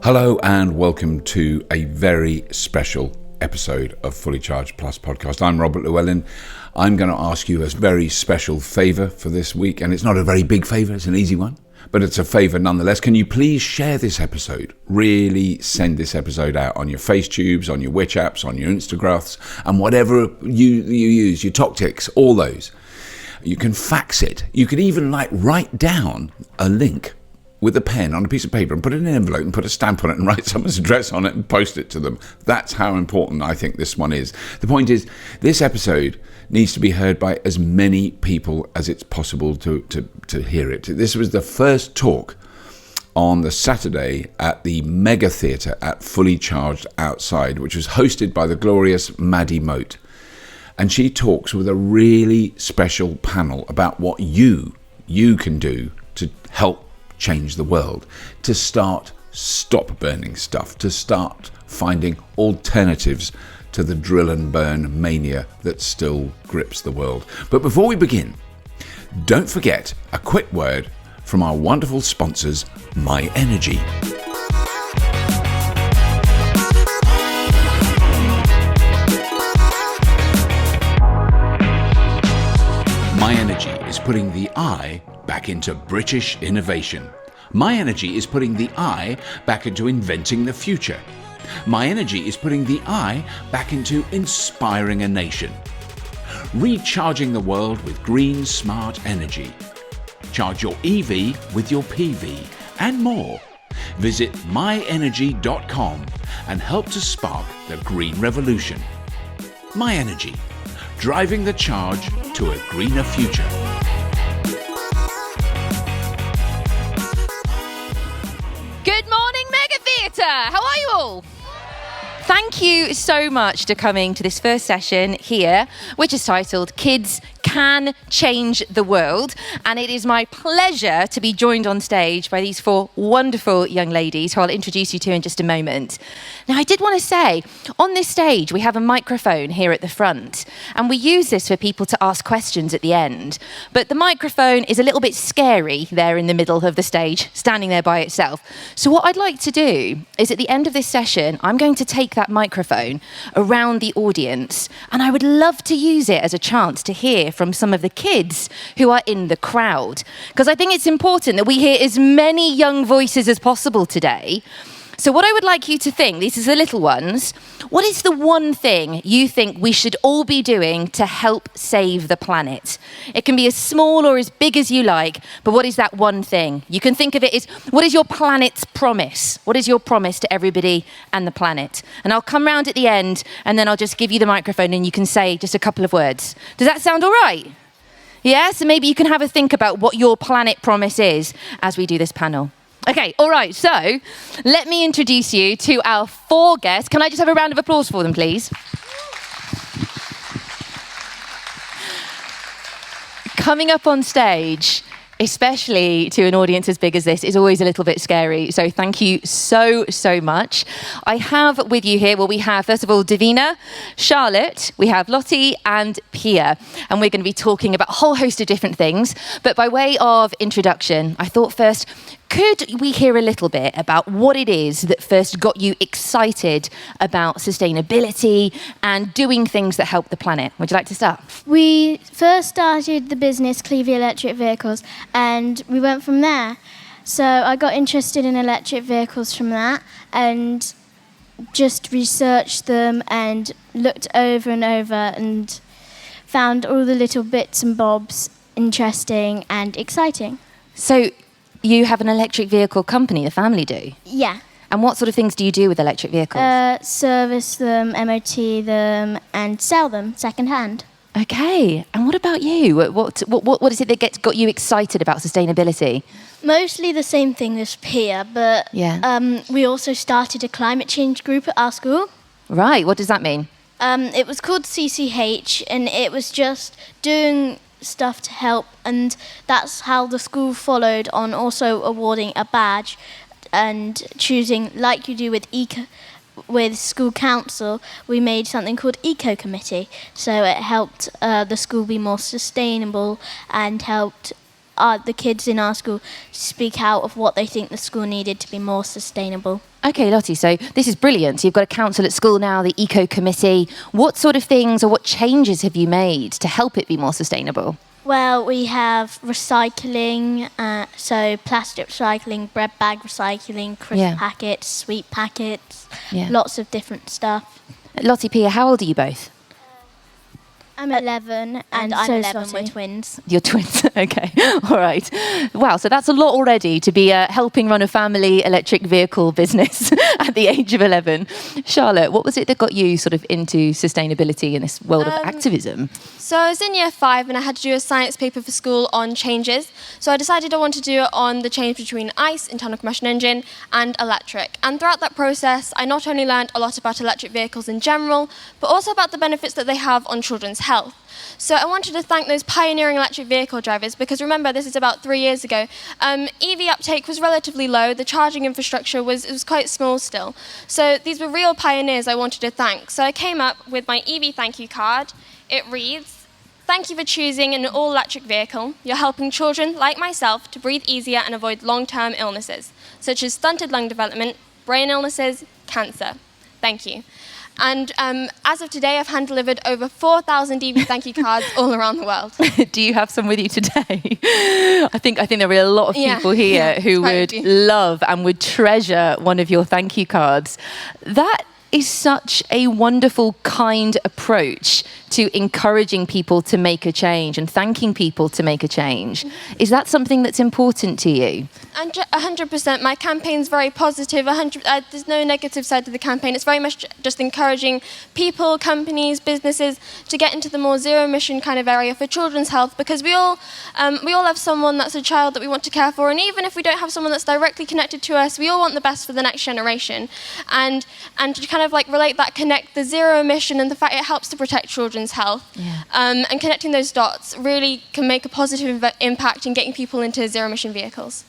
Hello and welcome to a very special episode of Fully Charged Plus podcast. I'm Robert Llewellyn. I'm going to ask you a very special favour for this week, and it's not a very big favour, it's an easy one, but it's a favour nonetheless. Can you please share this episode? Really send this episode out on your FaceTubes, on your Witch apps, on your Instagraphs, and whatever you use, your TokTiks, all those. You can fax it. You could even write down a link with a pen on a piece of paper and put it in an envelope and put a stamp on it and write someone's address on it and post it to them. That's how important I think this one is. The point is, this episode needs to be heard by as many people as it's possible to hear it. This was the first talk on the Saturday at the Mega Theatre at Fully Charged Outside, which was hosted by the glorious Maddie Moate. And she talks with a really special panel about what you can do to help change the world, to stop burning stuff, to start finding alternatives to the drill and burn mania that still grips the world. But before we begin, don't forget a quick word from our wonderful sponsors, My Energy. My Energy is putting the I back into British innovation. My Energy is putting the I back into inventing the future. My Energy is putting the I back into inspiring a nation. Recharging the world with green, smart energy. Charge your EV with your PV and more. Visit myenergy.com and help to spark the green revolution. My Energy, driving the charge to a greener future. Good morning, Mega Theatre! How are you all? Thank you so much for coming to this first session here, which is titled Kids Can Change the World. And it is my pleasure to be joined on stage by these four wonderful young ladies who I'll introduce you to in just a moment. Now, I did want to say, on this stage, we have a microphone here at the front, and we use this for people to ask questions at the end. But the microphone is a little bit scary there in the middle of the stage, standing there by itself. So what I'd like to do is at the end of this session, I'm going to take that microphone around the audience, and I would love to use it as a chance to hear from some of the kids who are in the crowd, because I think it's important that we hear as many young voices as possible today. So what I would like you to think, these are the little ones, what is the one thing you think we should all be doing to help save the planet? It can be as small or as big as you like, but what is that one thing? You can think of it as, what is your planet's promise? What is your promise to everybody and the planet? And I'll come round at the end, and then I'll just give you the microphone and you can say just a couple of words. Does that sound all right? Yeah, so maybe you can have a think about what your planet promise is as we do this panel. Okay, all right, so let me introduce you to our four guests. Can I just have a round of applause for them, please? Coming up on stage, especially to an audience as big as this, is always a little bit scary. So thank you so much. I have with you here, we have, first of all, Daveena, Charlotte, we have Lotte and Pia. And we're going to be talking about a whole host of different things. But by way of introduction, I thought first, could we hear a little bit about what it is that first got you excited about sustainability and doing things that help the planet? Would you like to start? We first started the business Cleevely Electric Vehicles, and we went from there. So I got interested in electric vehicles from that and just researched them and looked over and over and found all the little bits and bobs interesting and exciting. So you have an electric vehicle company, the family do? Yeah. And what sort of things do you do with electric vehicles? Service them, MOT them, and sell them second-hand. Okay. And what about you? What is it that got you excited about sustainability? Mostly the same thing as Pia, but we also started a climate change group at our school. Right. What does that mean? It was called CCH, and it was just doing stuff to help, and that's how the school followed on also awarding a badge and choosing, like you do with school council, we made something called Eco Committee. So it helped the school be more sustainable and helped the kids in our school speak out of what they think the school needed to be more sustainable. Okay, Lottie, so this is brilliant. So you've got a council at school now, the Eco Committee. What sort of things or what changes have you made to help it be more sustainable? Well, we have recycling, so plastic recycling, bread bag recycling, crisp packets, sweet packets, lots of different stuff. Lottie, Pia, how old are you both? I'm 11 and I'm 11, we're twins. You're twins, okay, all right. Wow, so that's a lot already to be helping run a family electric vehicle business at the age of 11. Charlotte, what was it that got you sort of into sustainability in this world of activism? So I was in year 5 and I had to do a science paper for school on changes. So I decided I wanted to do it on the change between ICE, internal combustion engine, and electric. And throughout that process, I not only learned a lot about electric vehicles in general, but also about the benefits that they have on children's health. So I wanted to thank those pioneering electric vehicle drivers because remember, this is about 3 years ago. EV uptake was relatively low, the charging infrastructure was quite small still. So these were real pioneers I wanted to thank. So I came up with my EV thank you card. It reads, "Thank you for choosing an all-electric vehicle. You're helping children, like myself, to breathe easier and avoid long-term illnesses, such as stunted lung development, brain illnesses, cancer. Thank you." And as of today, I've hand-delivered over 4,000 EV thank you cards all around the world. Do you have some with you today? I think there are a lot of people here who would love and would treasure one of your thank you cards. That is such a wonderful, kind approach to encouraging people to make a change and thanking people to make a change. Is that something that's important to you? 100%. My campaign's very positive. There's no negative side to the campaign. It's very much just encouraging people, companies, businesses to get into the more zero-emission kind of area for children's health, because we all have someone that's a child that we want to care for, and even if we don't have someone that's directly connected to us, we all want the best for the next generation. And to kind of like relate that, connect the zero emission and the fact it helps to protect children's health, and connecting those dots really can make a positive impact in getting people into zero-emission vehicles.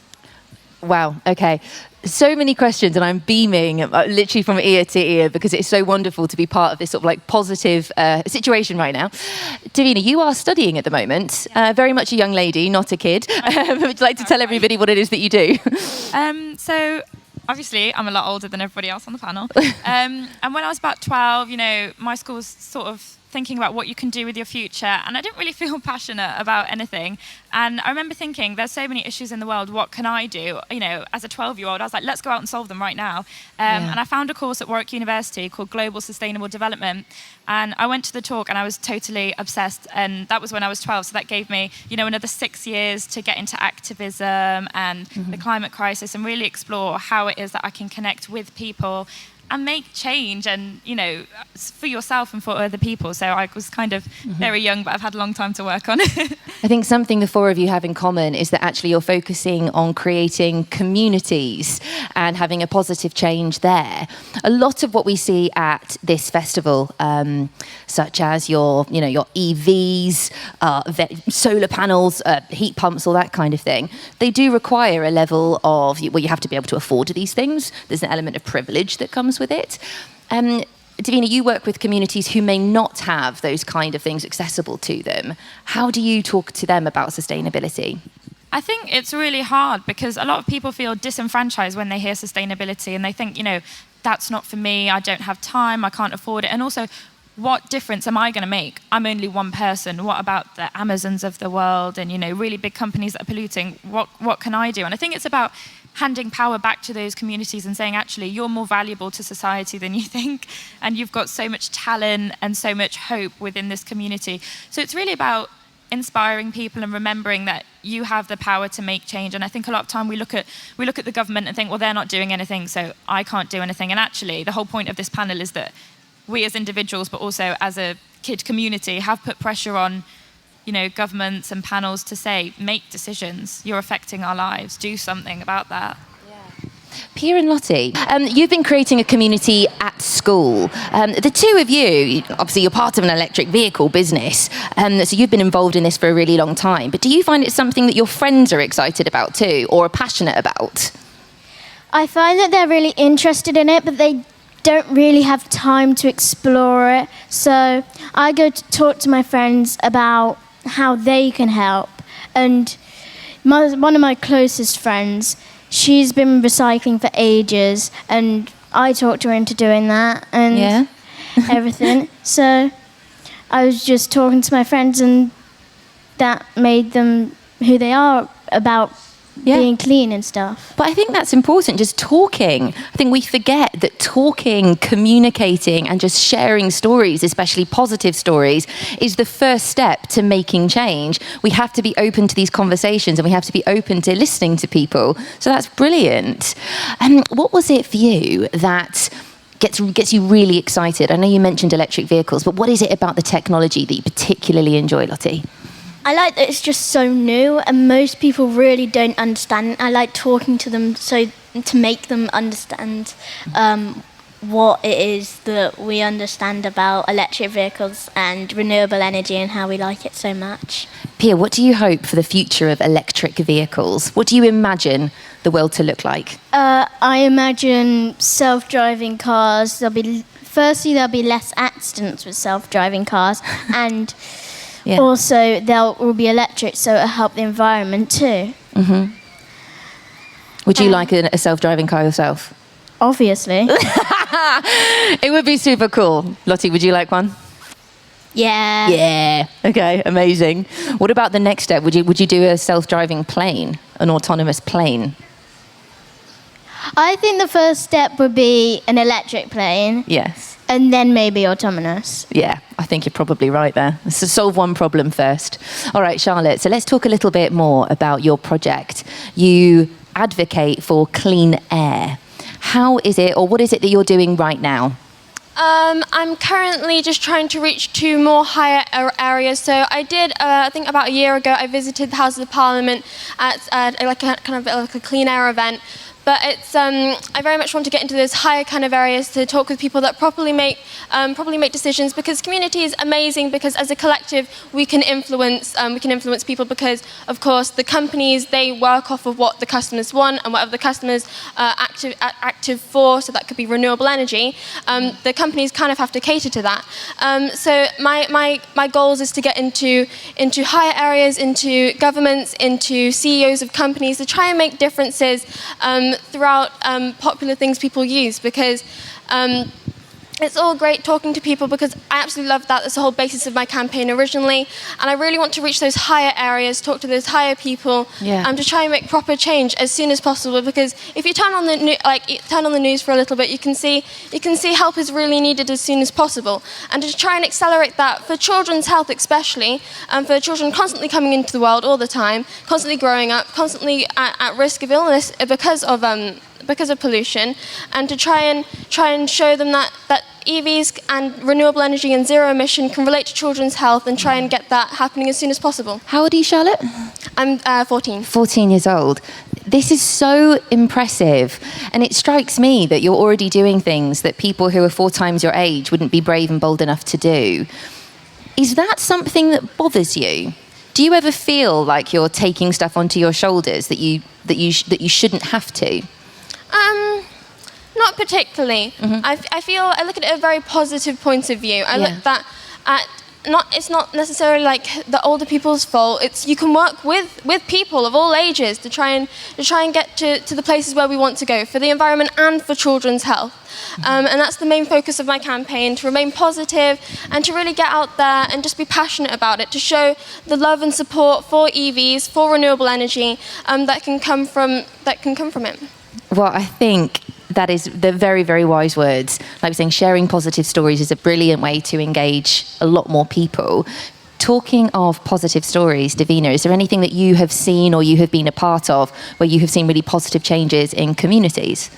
Wow, okay. So many questions and I'm beaming literally from ear to ear because it's so wonderful to be part of this sort of like positive situation right now. Daveena, you are studying at the moment, very much a young lady, not a kid. Would you like to tell everybody what it is that you do? So obviously I'm a lot older than everybody else on the panel. And when I was about 12, my school was sort of thinking about what you can do with your future, and I didn't really feel passionate about anything. And I remember thinking, there's so many issues in the world, what can I do? As a 12-year-old, I was like, let's go out and solve them right now. And I found a course at Warwick University called Global Sustainable Development, and I went to the talk and I was totally obsessed, and that was when I was 12, so that gave me, another 6 years to get into activism and the climate crisis and really explore how it is that I can connect with people and make change and, for yourself and for other people. So I was kind of very young, but I've had a long time to work on it. I think something the four of you have in common is that actually you're focusing on creating communities and having a positive change there. A lot of what we see at this festival, such as your EVs, solar panels, heat pumps, all that kind of thing, they do require a level of, you have to be able to afford these things. There's an element of privilege that comes with it. Daveena, you work with communities who may not have those kind of things accessible to them. How do you talk to them about sustainability? I think it's really hard because a lot of people feel disenfranchised when they hear sustainability and they think, that's not for me, I don't have time, I can't afford it. And also, what difference am I going to make? I'm only one person. What about the Amazons of the world and, really big companies that are polluting? What can I do? And I think it's about handing power back to those communities and saying, actually, you're more valuable to society than you think, and you've got so much talent and so much hope within this community. So it's really about inspiring people and remembering that you have the power to make change. And I think a lot of time we look at the government and think, well, they're not doing anything, so I can't do anything. And actually, the whole point of this panel is that we as individuals, but also as a kid community, have put pressure on governments and panels to say, make decisions. You're affecting our lives. Do something about that. Yeah. Pia and Lotte, you've been creating a community at school. The two of you, obviously you're part of an electric vehicle business, so you've been involved in this for a really long time. But do you find it something that your friends are excited about too, or are passionate about? I find that they're really interested in it, but they don't really have time to explore it. So I go to talk to my friends about how they can help, and one of my closest friends, she's been recycling for ages, and I talked her into doing that and everything. So I was just talking to my friends, and that made them who they are about being clean and stuff. But I think that's important, just talking. I think we forget that talking, communicating, and just sharing stories, especially positive stories, is the first step to making change. We have to be open to these conversations, and we have to be open to listening to people. So that's brilliant. What was it for you that gets you really excited? I know you mentioned electric vehicles, but what is it about the technology that you particularly enjoy, Lotte? I like that it's just so new, and most people really don't understand. I like talking to them to make them understand what it is that we understand about electric vehicles and renewable energy and how we like it so much. Pia, what do you hope for the future of electric vehicles? What do you imagine the world to look like? I imagine self-driving cars. There'll be less accidents with self-driving cars, and also they will be electric, so it'll help the environment too. Mm-hmm. Would you like a self-driving car yourself? Obviously. It would be super cool. Lotte, would you like one? Yeah. Yeah. Okay, amazing. What about the next step? Would you do a self-driving plane, an autonomous plane? I think the first step would be an electric plane. Yes. And then maybe autonomous. Yeah, I think you're probably right there. So solve one problem first. All right, Charlotte, so let's talk a little bit more about your project. You advocate for clean air. How is it, or what is it that you're doing right now? I'm currently just trying to reach to more higher areas. So I did, I think about a year ago, I visited the House of Parliament at like a clean air event. But it's I very much want to get into those higher kind of areas to talk with people that properly make decisions, because community is amazing, because as a collective we can influence people, because of course the companies, they work off of what the customers want and whatever the customers are active for, so that could be renewable energy. The companies kind of have to cater to that. So my goals is to get into higher areas, into governments, into CEOs of companies, to try and make differences throughout popular things people use, because it's all great talking to people, because I absolutely love that. That's the whole basis of my campaign originally, and I really want to reach those higher areas, talk to those higher people, to try and make proper change as soon as possible. Because if you turn on the news for a little bit, you can see help is really needed as soon as possible, and to try and accelerate that for children's health, especially, for children constantly coming into the world all the time, constantly growing up, constantly at risk of illness because of pollution, and to try and show them that EVs and renewable energy and zero emission can relate to children's health, and try and get that happening as soon as possible. How old are you, Charlotte? I'm 14. 14 years old. This is so impressive, and it strikes me that you're already doing things that people who are 4 times your age wouldn't be brave and bold enough to do. Is that something that bothers you? Do you ever feel like you're taking stuff onto your shoulders that you shouldn't have to? Not particularly. Mm-hmm. I look at it a very positive point of view. I look that it's not necessarily like the older people's fault. It's you can work with people of all ages to try and get to the places where we want to go, for the environment and for children's health. And that's the main focus of my campaign, to remain positive and to really get out there and just be passionate about it, to show the love and support for EVs, for renewable energy, that can come from it. Well, I think that is the very, very wise words. Like we're saying, sharing positive stories is a brilliant way to engage a lot more people. Talking of positive stories, Daveena, is there anything that you have seen or you have been a part of where you have seen really positive changes in communities?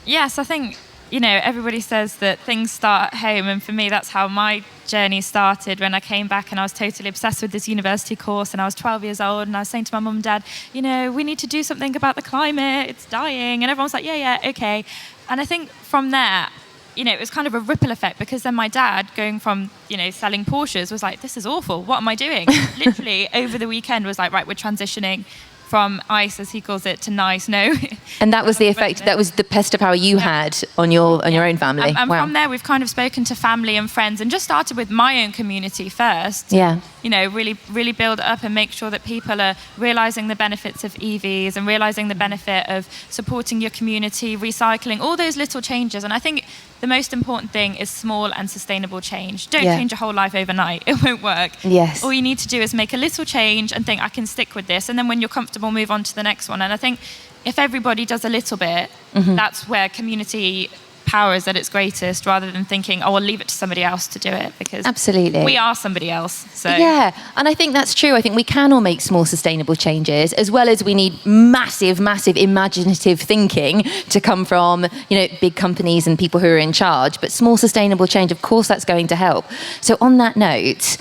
Yes, I think, everybody says that things start at home, and for me that's how my journey started when I came back, and I was totally obsessed with this university course, and I was 12 years old, and I was saying to my mum and dad, we need to do something about the climate, it's dying, and everyone was like, yeah, okay. And I think from there, it was kind of a ripple effect, because then my dad, going from, selling Porsches, was like, this is awful, what am I doing? Literally over the weekend was like, right, we're transitioning from ice, as he calls it, to nice. No. And that was the effect, that was the pest of power you had on your own family. And wow. From there, we've kind of spoken to family and friends, and just started with my own community first. Yeah. really build it up and make sure that people are realizing the benefits of EVs and realizing the benefit of supporting your community, recycling, all those little changes. And I think the most important thing is small and sustainable change. Don't change your whole life overnight. It won't work. Yes. All you need to do is make a little change and think, I can stick with this. And then when you're comfortable, move on to the next one. And I think if everybody does a little bit, that's where community power is at its greatest, rather than thinking, I'll leave it to somebody else to do it, because absolutely we are somebody else. So yeah, and I think that's true. I think we can all make small sustainable changes, as well as we need massive imaginative thinking to come from big companies and people who are in charge. But small sustainable change, of course, that's going to help. So on that note,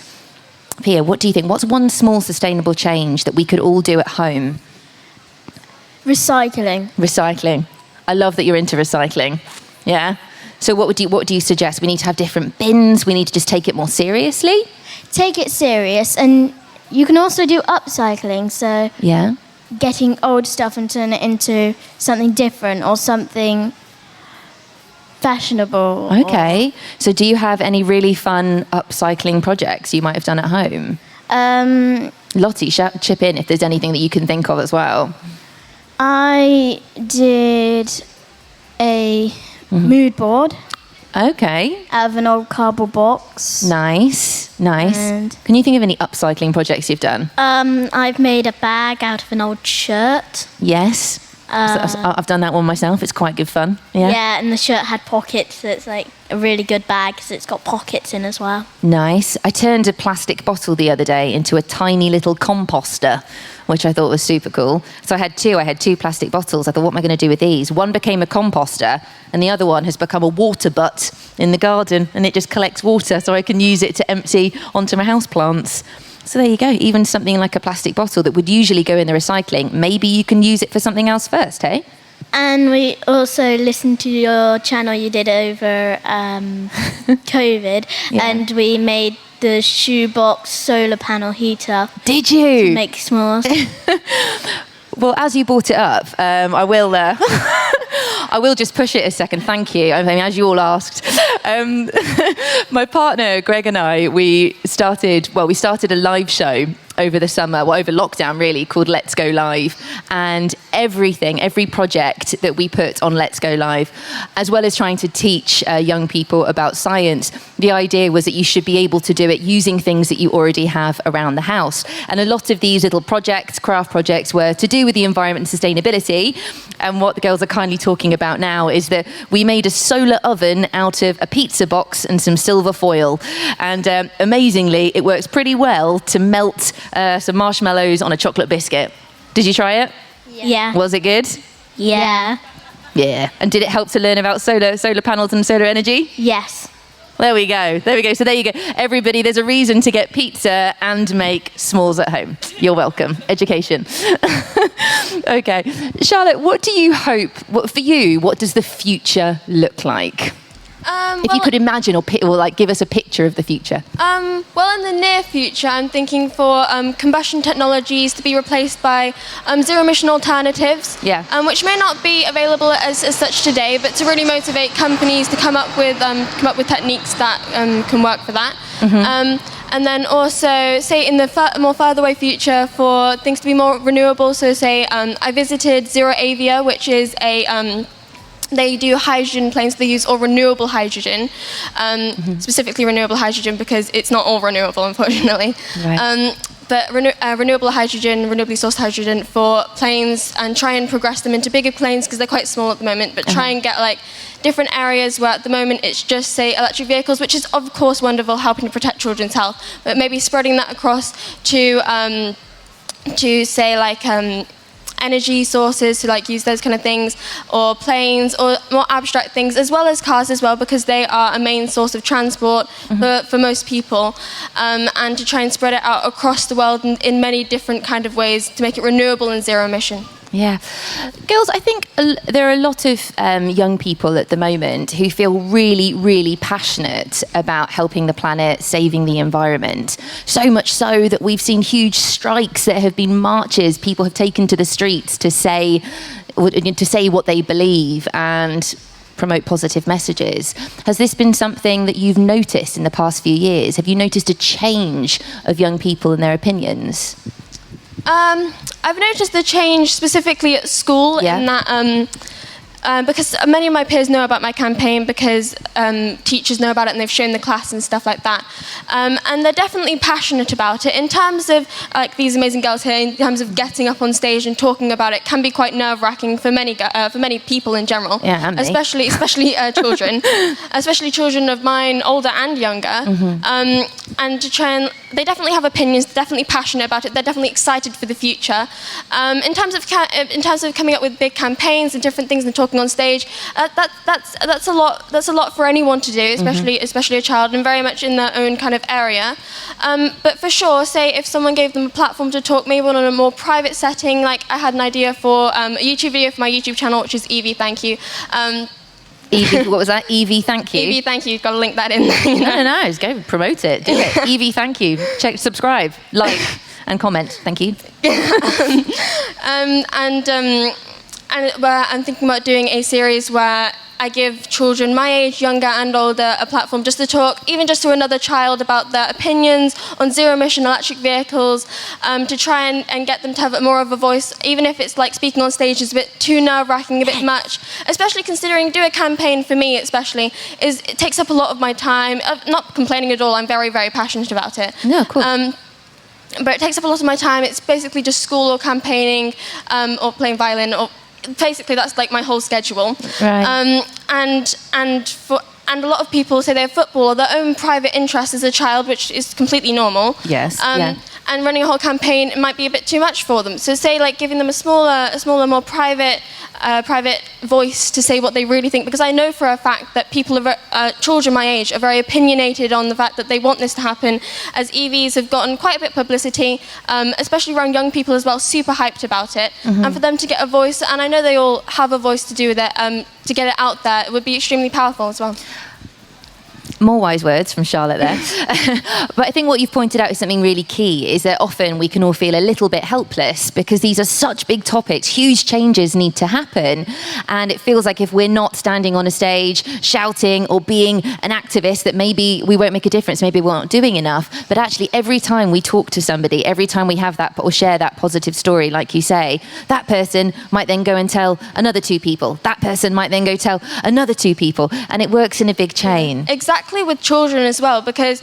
Pia, what do you think? What's one small sustainable change that we could all do at home? Recycling. I love that you're into recycling. Yeah. So what do you suggest? We need to have different bins. We need to just take it more seriously. Take it serious, and you can also do upcycling. So getting old stuff and turn it into something different or something fashionable. Okay. So do you have any really fun upcycling projects you might have done at home? Lottie, chip in if there's anything that you can think of as well. I did a mood board. Okay. Out of an old cardboard box. Nice. And can you think of any upcycling projects you've done? I've made a bag out of an old shirt. Yes. I've done that one myself. It's quite good fun. Yeah, and the shirt had pockets, so it's like a really good bag because it's got pockets in as well. Nice. I turned a plastic bottle the other day into a tiny little composter, which I thought was super cool. So I had two plastic bottles. I thought, what am I going to do with these? One became a composter, and the other one has become a water butt in the garden, and it just collects water so I can use it to empty onto my houseplants. So there you go. Even something like a plastic bottle that would usually go in the recycling, maybe you can use it for something else first, hey? And we also listened to your channel you did over COVID, and we made the Shoebox solar panel heater. Did you? To make s'mores. Well, as you brought it up, I will just push it a second. Thank you. I mean, as you all asked, my partner Greg and I, we started a live show over the summer, over lockdown really, called Let's Go Live. And every project that we put on Let's Go Live, as well as trying to teach young people about science, the idea was that you should be able to do it using things that you already have around the house. And a lot of these little projects, craft projects, were to do with the environment and sustainability. And what the girls are kindly talking about now is that we made a solar oven out of a pizza box and some silver foil. And amazingly, it works pretty well to melt some marshmallows on a chocolate biscuit. Did you try it? Yeah. Was it good? Yeah. Yeah. And did it help to learn about solar panels and solar energy? Yes. There we go. So there you go. Everybody, there's a reason to get pizza and make s'mores at home. You're welcome. Education. Okay. Charlotte, what do you hope, for you, what does the future look like? If you could imagine or like give us a picture of the future. Well, in the near future, I'm thinking for combustion technologies to be replaced by zero-emission alternatives, which may not be available as such today, but to really motivate companies to come up with techniques that can work for that. And then also, say in the more further away future, for things to be more renewable. So say I visited Zero Avia, which is a they do hydrogen planes. They use all renewable hydrogen, specifically renewable hydrogen because it's not all renewable, unfortunately. Right. But renewable hydrogen, renewably sourced hydrogen for planes, and try and progress them into bigger planes because they're quite small at the moment, but try and get like different areas where at the moment it's just, say, electric vehicles, which is of course wonderful, helping to protect children's health, but maybe spreading that across to say like energy sources to like use those kind of things, or planes, or more abstract things, as well as cars as well, because they are a main source of transport for most people, and to try and spread it out across the world in many different kind of ways to make it renewable and zero emission. Yeah. Girls, I think there are a lot of young people at the moment who feel really, really passionate about helping the planet, saving the environment. So much so that we've seen huge strikes. There have been marches. People have taken to the streets to say what they believe. And promote positive messages. Has this been something that you've noticed in the past few years? Have you noticed a change of young people and their opinions? I've noticed the change specifically at school in that because many of my peers know about my campaign because teachers know about it and they've shown the class and stuff like that. And they're definitely passionate about it. In terms of like these amazing girls here, in terms of getting up on stage and talking about it, can be quite nerve-wracking for many people in general. Yeah, and me. especially children, especially children of mine, older and younger. And to try and they definitely have opinions, they're definitely passionate about it, they're definitely excited for the future. In terms of coming up with big campaigns and different things and talking on stage, that's a lot for anyone to do, especially a child, and very much in their own kind of area. But for sure, say if someone gave them a platform to talk, maybe on a more private setting, like I had an idea for a YouTube video for my YouTube channel, which is Evie, thank you. Evie, what was that? Evie, thank you. Evie, thank you. Got to link that in there. You know? No, just go promote it. Do it. Evie, thank you. Check, subscribe, like, and comment. Thank you. And where I'm thinking about doing a series where I give children my age, younger and older, a platform just to talk, even just to another child, about their opinions on zero-emission electric vehicles, to try and get them to have more of a voice, even if it's like speaking on stage is a bit too nerve-wracking, a bit much, especially considering do a campaign for me especially, it takes up a lot of my time. I'm not complaining at all, I'm very, very passionate about it. No, cool. But it takes up a lot of my time. It's basically just school or campaigning or playing violin, or basically that's like my whole schedule. Right. And a lot of people say they have football or their own private interest as a child, which is completely normal. Yes. Yeah. And running a whole campaign might be a bit too much for them. So say like giving them a smaller, more private voice to say what they really think, because I know for a fact that children my age are very opinionated on the fact that they want this to happen, as EVs have gotten quite a bit of publicity, especially around young people as well, super hyped about it. And for them to get a voice, and I know they all have a voice to do with it, to get it out there, it would be extremely powerful as well. More wise words from Charlotte there. But I think what you've pointed out is something really key, is that often we can all feel a little bit helpless because these are such big topics, huge changes need to happen. And it feels like if we're not standing on a stage shouting or being an activist, that maybe we won't make a difference, maybe we're not doing enough. But actually every time we talk to somebody, every time we have that or share that positive story, like you say, that person might then go and tell another 2 people. That person might then go tell another 2 people. And it works in a big chain. Exactly, with children as well, because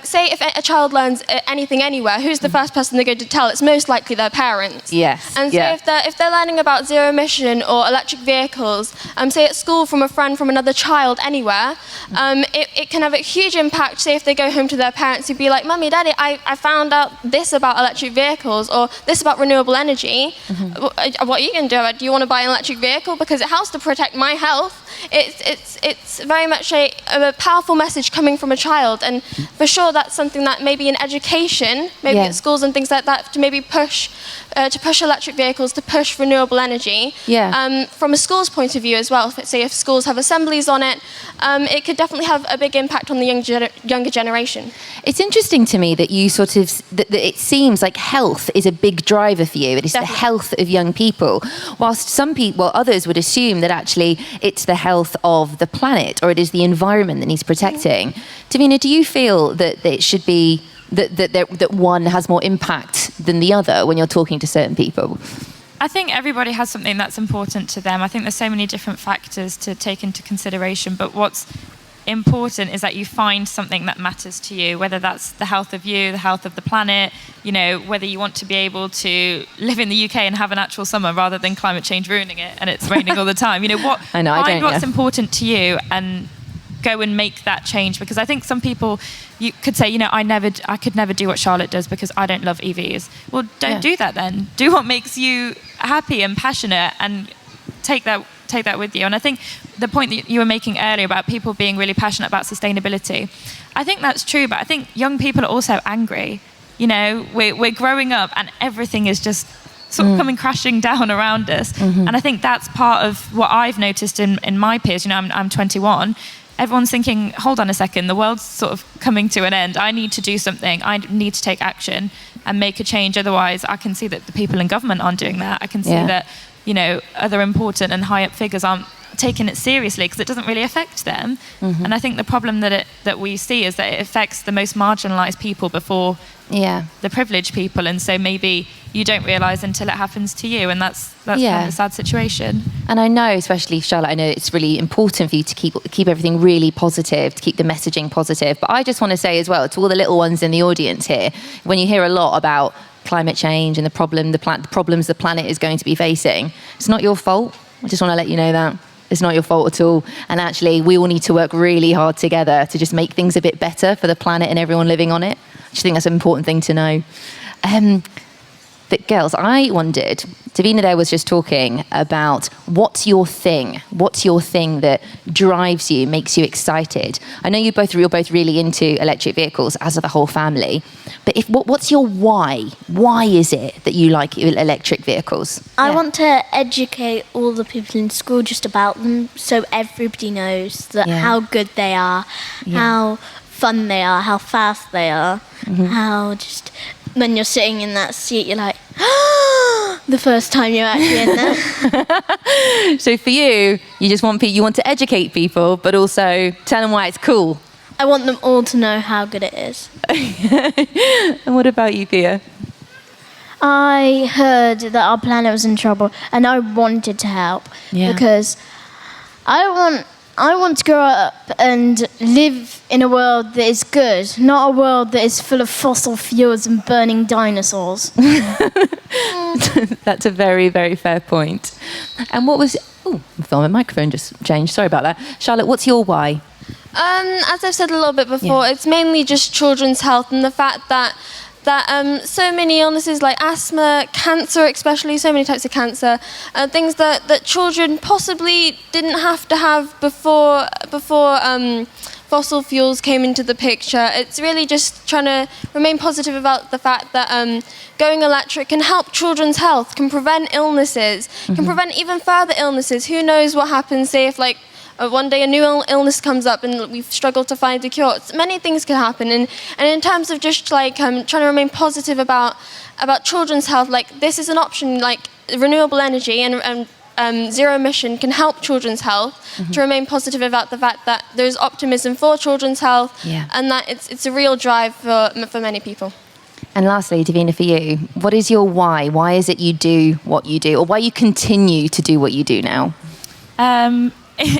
say if a child learns anything anywhere, who's the first person they're going to tell? It's most likely their parents. Yes. And so if they're learning about zero emission or electric vehicles, say at school from a friend, from another child, anywhere, it can have a huge impact. Say if they go home to their parents who'd be like, Mummy, Daddy, I found out this about electric vehicles or this about renewable energy. What are you going to do? Do you want to buy an electric vehicle? Because it helps to protect my health. It's very much a powerful message coming from a child, and for sure that's something that maybe in education, maybe at schools and things like that, to maybe push electric vehicles, to push renewable energy. From a school's point of view as well, if schools have assemblies on it, it could definitely have a big impact on the younger generation. It's interesting to me that you that it seems like health is a big driver for you. It is the health of young people, whilst others would assume that actually it's the health of the planet, or it is the environment that needs protecting. Daveena, do you feel that it should be that one has more impact than the other when you're talking to certain people? I think everybody has something that's important to them. I think there's so many different factors to take into consideration, but what's important is that you find something that matters to you, whether that's the health of you, the health of the planet, whether you want to be able to live in the UK and have an actual summer rather than climate change ruining it and it's raining all the time. Find what's important to you and go and make that change, because I think some people, you could say, I could never do what Charlotte does because I don't love EVs. Well, don't do that then. Do what makes you happy and passionate, and take that with you. And I think the point that you were making earlier about people being really passionate about sustainability, I think that's true, but I think young people are also angry. We're growing up and everything is just sort of coming crashing down around us. And I think that's part of what I've noticed in my peers. I'm 21. Everyone's thinking, hold on a second, the world's sort of coming to an end. I need to do something. I need to take action and make a change. Otherwise, I can see that the people in government aren't doing that. I can see that, other important and high up figures aren't taking it seriously because it doesn't really affect them. And I think the problem that we see is that it affects the most marginalised people before the privileged people, and so maybe you don't realise until it happens to you, and that's kind of a sad situation. And I know, especially Charlotte, I know it's really important for you to keep everything really positive, to keep the messaging positive. But I just want to say as well to all the little ones in the audience here, when you hear a lot about climate change and the problems the planet is going to be facing, it's not your fault. I just want to let you know that. It's not your fault at all. And actually, we all need to work really hard together to just make things a bit better for the planet and everyone living on it. I just think that's an important thing to know. But girls, I wondered, Daveena there was just talking about what's your thing? What's your thing that drives you, makes you excited? I know you're both really into electric vehicles, as are the whole family. But what's your why? Why is it that you like electric vehicles? I want to educate all the people in school just about them, so everybody knows that how good they are, how fun they are, how fast they are, how just... When you're sitting in that seat, you're like, the first time you're actually in there. So for you, you want to educate people, but also tell them why it's cool. I want them all to know how good it is. And what about you, Pia? I heard that our planet was in trouble, and I wanted to help because I want to grow up and live in a world that is good, not a world that is full of fossil fuels and burning dinosaurs. That's a very, very fair point. And what was... Oh, my microphone just changed. Sorry about that. Charlotte, what's your why? As I've said a little bit before, it's mainly just children's health and the fact that so many illnesses like asthma, cancer especially, so many types of cancer, things that children possibly didn't have to have before fossil fuels came into the picture. It's really just trying to remain positive about the fact that going electric can help children's health, can prevent illnesses, can prevent even further illnesses. Who knows what happens, say if one day a new illness comes up and we've struggled to find a cure. Many things can happen, and in terms of just trying to remain positive about children's health, this is an option, renewable energy and zero emission can help children's health, to remain positive about the fact that there's optimism for children's health, and that it's a real drive for many people. And lastly, Daveena, for you, what is your why? Why is it you do what you do, or why you continue to do what you do now?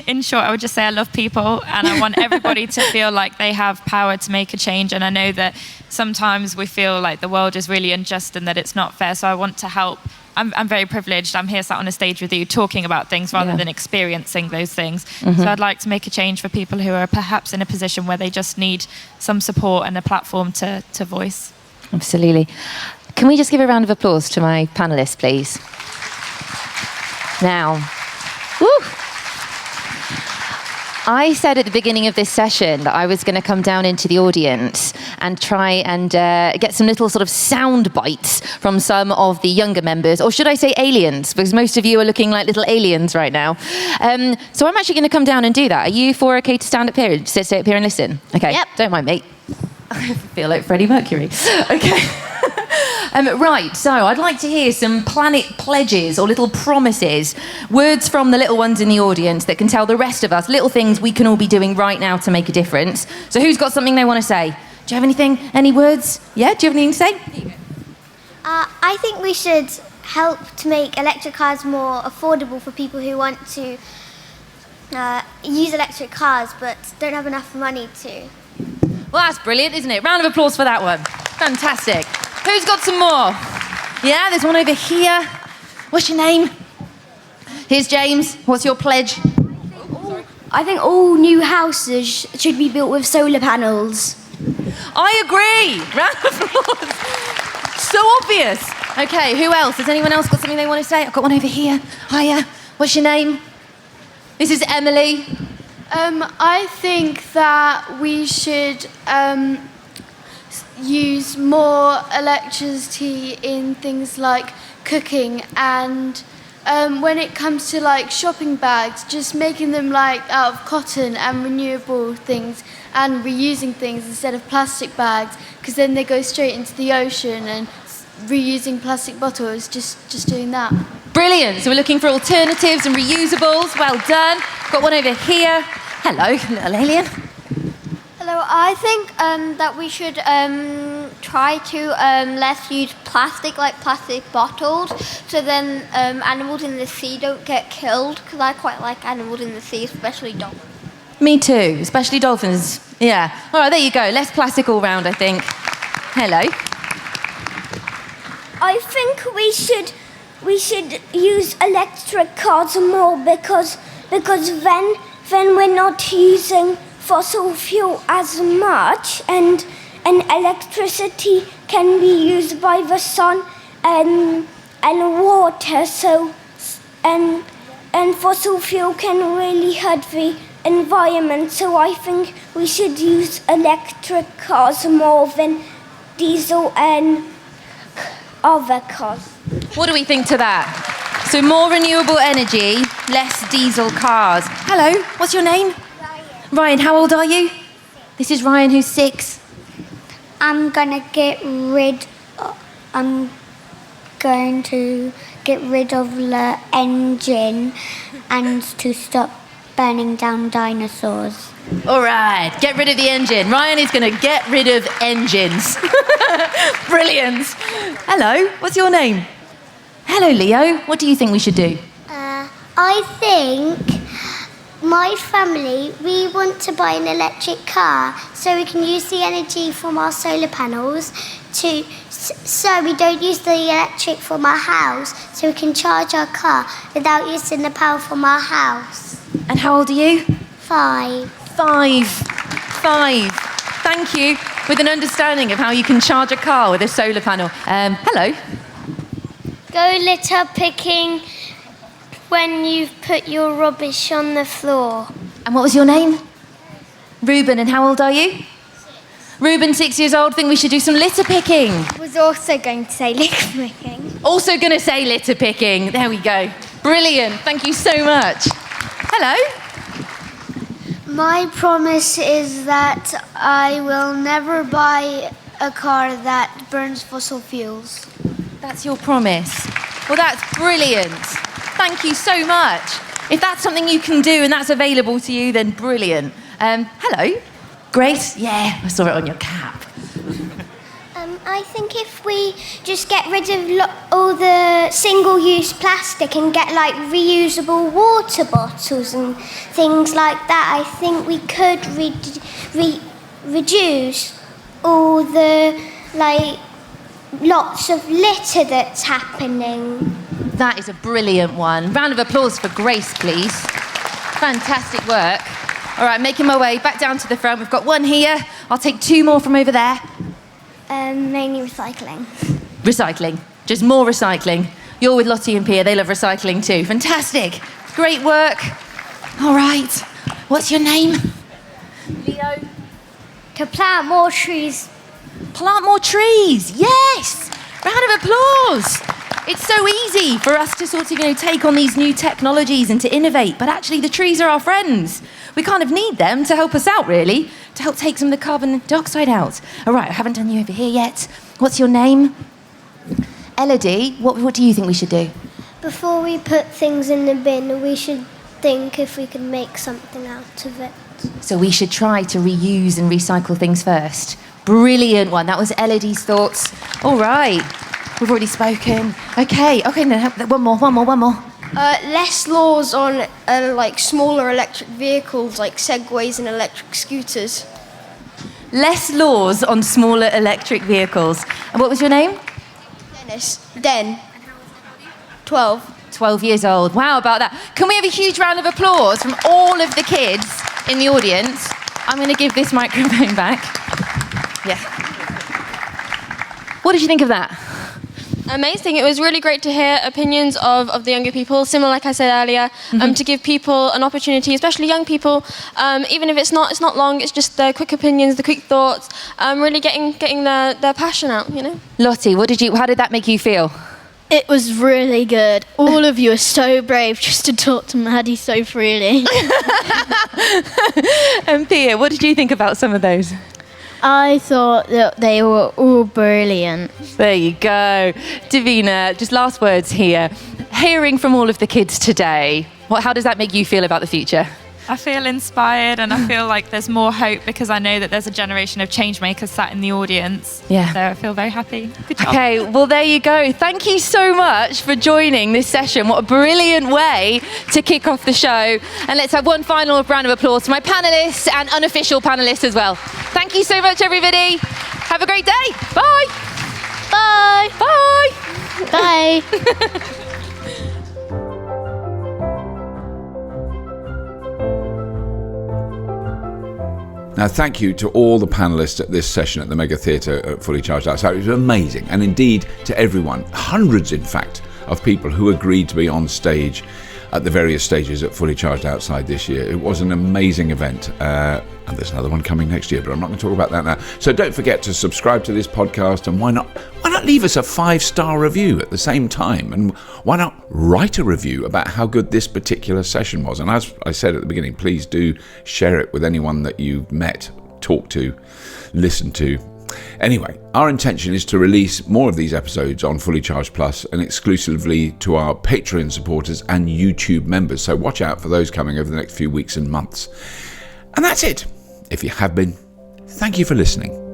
In short, I would just say I love people, and I want everybody to feel like they have power to make a change. And I know that sometimes we feel like the world is really unjust and that it's not fair. So I want to help. I'm very privileged. I'm here sat on a stage with you talking about things rather than experiencing those things. So I'd like to make a change for people who are perhaps in a position where they just need some support and a platform to voice. Absolutely. Can we just give a round of applause to my panellists, please? Now, woo! I said at the beginning of this session that I was going to come down into the audience and try and get some little sort of sound bites from some of the younger members, or should I say aliens, because most of you are looking like little aliens right now. So I'm actually going to come down and do that. Are you four okay to stand up here, stay up here and listen? Okay, Yep. Don't mind me. I feel like Freddie Mercury. Okay. Right, so I'd like to hear some planet pledges or little promises, words from the little ones in the audience that can tell the rest of us little things we can all be doing right now to make a difference. So who's got something they want to say? Do you have anything, any words? Yeah, do you have anything to say? I think we should help to make electric cars more affordable for people who want to use electric cars but don't have enough money to. Well, that's brilliant, isn't it? Round of applause for that one. Fantastic. Who's got some more? Yeah, there's one over here. What's your name? Here's James. What's your pledge? I think all new houses should be built with solar panels. I agree. Round of applause. So obvious. Okay, who else? Has anyone else got something they want to say? I've got one over here. Hiya. What's your name? This is Emily. I think that we should use more electricity in things like cooking, and when it comes to like shopping bags, just making them like out of cotton and renewable things and reusing things instead of plastic bags, because then they go straight into the ocean and reusing plastic bottles, just doing that. Brilliant. So we're looking for alternatives and reusables. Well done. Got one over here. Hello, little alien. Hello, I think that we should try to less use plastic, like plastic bottles, so then animals in the sea don't get killed, because I quite like animals in the sea, especially dolphins. Me too, especially dolphins. Yeah. All right, there you go. Less plastic all round, I think. Hello. I think we should use electric cars more because then we're not using fossil fuel as much, and electricity can be used by the sun and water, so and fossil fuel can really hurt the environment, so I think we should use electric cars more than diesel and other cars. What do we think to that? So more renewable energy, less diesel cars. Hello, what's your name? Ryan, how old are you? This is Ryan, who's 6. I'm going to get rid of the engine and to stop burning down dinosaurs. All right, get rid of the engine. Ryan is going to get rid of engines. Brilliant. Hello, what's your name? Hello, Leo. What do you think we should do? I think my family, we want to buy an electric car so we can use the energy from our solar panels so we don't use the electric from our house, so we can charge our car without using the power from our house. And how old are you? 5. 5. Thank you. With an understanding of how you can charge a car with a solar panel. Hello. Go litter picking when you've put your rubbish on the floor. And what was your name? Reuben. And how old are you? 6. Reuben, 6 years old. Think we should do some litter picking. Was also going to say litter picking. Also going to say litter picking. There we go. Brilliant. Thank you so much. Hello. My promise is that I will never buy a car that burns fossil fuels. That's your promise. Well, that's brilliant. Thank you so much. If that's something you can do and that's available to you, then brilliant. Hello. Grace? Yeah, I saw it on your cap. I think if we just get rid of all the single-use plastic and get like reusable water bottles and things like that, I think we could reduce all the lots of litter that's happening. That is a brilliant one. Round of applause for Grace, please. Fantastic work. All right, making my way back down to the front. We've got one here. I'll take 2 more from over there. Mainly recycling. Recycling. Just more recycling. You're with Lottie and Pia. They love recycling too. Fantastic. Great work. All right. What's your name? Leo. To plant more trees. Plant more trees. Yes. Round of applause. It's so easy for us to sort of, take on these new technologies and to innovate, but actually the trees are our friends. We kind of need them to help us out, really, to help take some of the carbon dioxide out. All right, I haven't done you over here yet. What's your name? Elodie, what do you think we should do? Before we put things in the bin, we should think if we can make something out of it. So we should try to reuse and recycle things first. Brilliant one. That was Elodie's thoughts. All right. We've already spoken. Okay, no, one more. Less laws on smaller electric vehicles like Segways and electric scooters. Less laws on smaller electric vehicles. And what was your name? Dennis. Den. 12. 12 years old. Wow, about that. Can we have a huge round of applause from all of the kids in the audience? I'm going to give this microphone back. Yeah. What did you think of that? Amazing. It was really great to hear opinions of the younger people, similar like I said earlier, to give people an opportunity, especially young people, even if it's not long, it's just the quick opinions, the quick thoughts, really getting their passion out, Lottie, how did that make you feel? It was really good. All of you are so brave just to talk to Maddie so freely. And Pia, what did you think about some of those? I thought that they were all brilliant. There you go. Daveena, just last words here. Hearing from all of the kids today, how does that make you feel about the future? I feel inspired and I feel like there's more hope because I know that there's a generation of change makers sat in the audience. Yeah. So I feel very happy. Good job. Okay, well, there you go. Thank you so much for joining this session. What a brilliant way to kick off the show. And let's have one final round of applause for my panellists and unofficial panellists as well. Thank you so much, everybody. Have a great day. Bye. Bye. Bye. Bye. Now, thank you to all the panellists at this session at the Mega Theatre at Fully Charged Outside. It was amazing. And indeed, to everyone, hundreds, in fact, of people who agreed to be on stage at the various stages at Fully Charged Outside this year. It was an amazing event. And there's another one coming next year, but I'm not going to talk about that now. So don't forget to subscribe to this podcast, and why not leave us a 5-star review at the same time? And why not write a review about how good this particular session was? And as I said at the beginning, please do share it with anyone that you've met, talked to, listened to. Anyway, our intention is to release more of these episodes on Fully Charged Plus and exclusively to our Patreon supporters and YouTube members. So watch out for those coming over the next few weeks and months. And that's it. If you have been, thank you for listening.